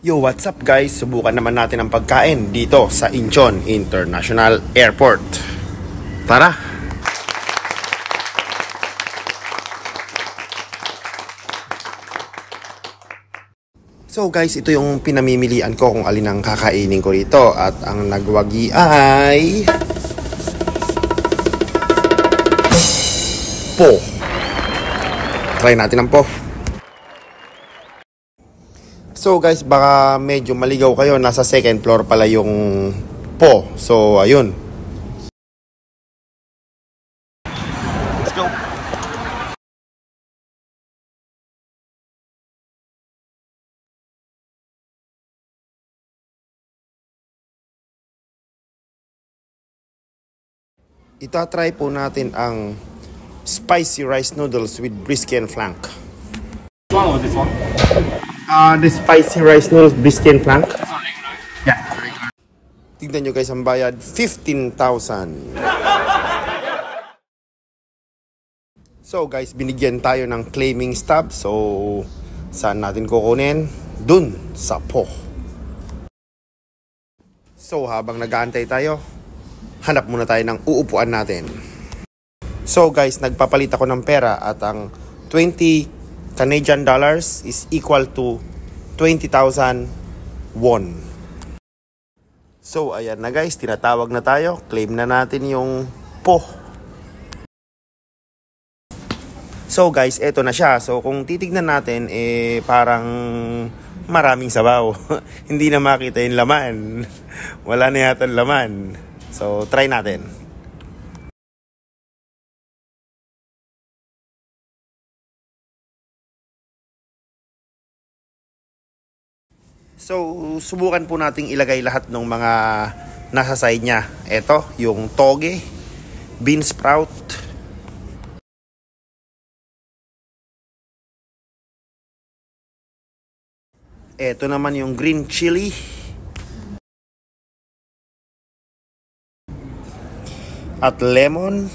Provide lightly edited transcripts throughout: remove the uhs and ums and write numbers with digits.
Yo, what's up guys? Subukan naman natin ang pagkain dito sa Incheon International Airport. Tara! So guys, ito yung pinamimilian ko kung alin ang kakainin ko rito. At ang nagwagi ay po. Try natin ang po. So guys, baka medyo maligaw kayo, nasa second floor pala yung po. So ayun. Let's go. Itatry po natin ang spicy rice noodles with brisket and flank. This one or this one? The spicy rice noodles, brisket and flank. Yeah. Tignan nyo guys, ang bayad 15,000. So guys, binigyan tayo ng claiming stub. So saan natin kukunin? Dun sa po. So habang nag-aantay tayo, hanap muna tayo ng uupuan natin. So guys, nagpapalit ako ng pera at ang 20 Canadian dollars is equal to 20,000 won. So ayan na guys, tinatawag na tayo. Claim na natin yung po. So guys, eto na siya. So kung titignan natin, parang maraming sabaw. Hindi na makita yung laman. Wala na yata laman. So try natin. So, subukan po nating ilagay lahat ng mga nasa side niya. Ito, yung toge, bean sprout, ito naman yung green chili, at lemon.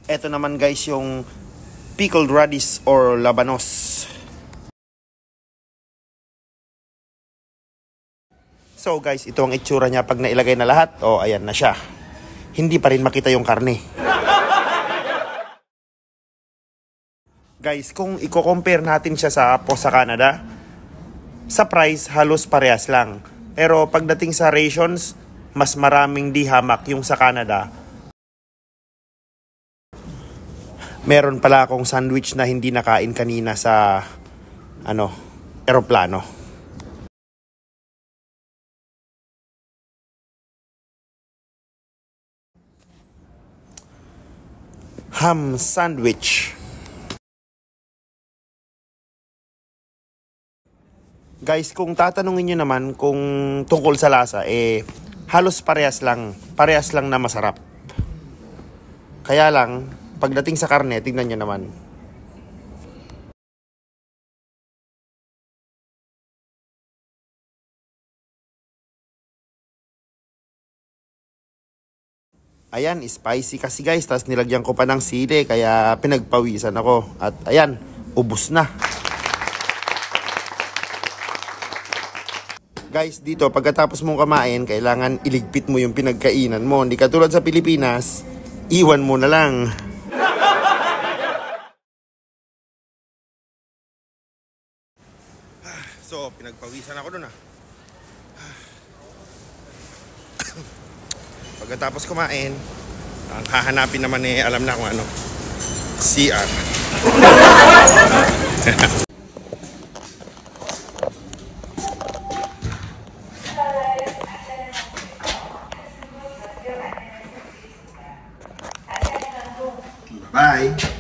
Ito naman guys yung pickled radish or labanos. So guys, ito ang itsura niya pag nailagay na lahat. Oh, ayan na siya. Hindi pa rin makita yung karne. Guys, kung i-compare natin siya sa po sa Canada, sa price halos parehas lang. Pero pagdating sa rations, mas maraming di hamak yung sa Canada. Meron pala akong sandwich na hindi nakain kanina sa eroplano. Ham sandwich. Guys, kung tatanungin nyo naman kung tungkol sa lasa, halos parehas lang na masarap. Kaya lang, pagdating sa karne, tignan nyo naman. Ayan, spicy kasi guys, tapos nilagyan ko pa ng sili, kaya pinagpawisan ako. At ayan, ubos na. Guys, dito, pagkatapos mong kumain, kailangan iligpit mo yung pinagkainan mo. Hindi katulad sa Pilipinas, iwan mo na lang. So, pinagpawisan ako dun Pagkatapos kumain, ang hahanapin naman alam na kung ano. CR. Bye!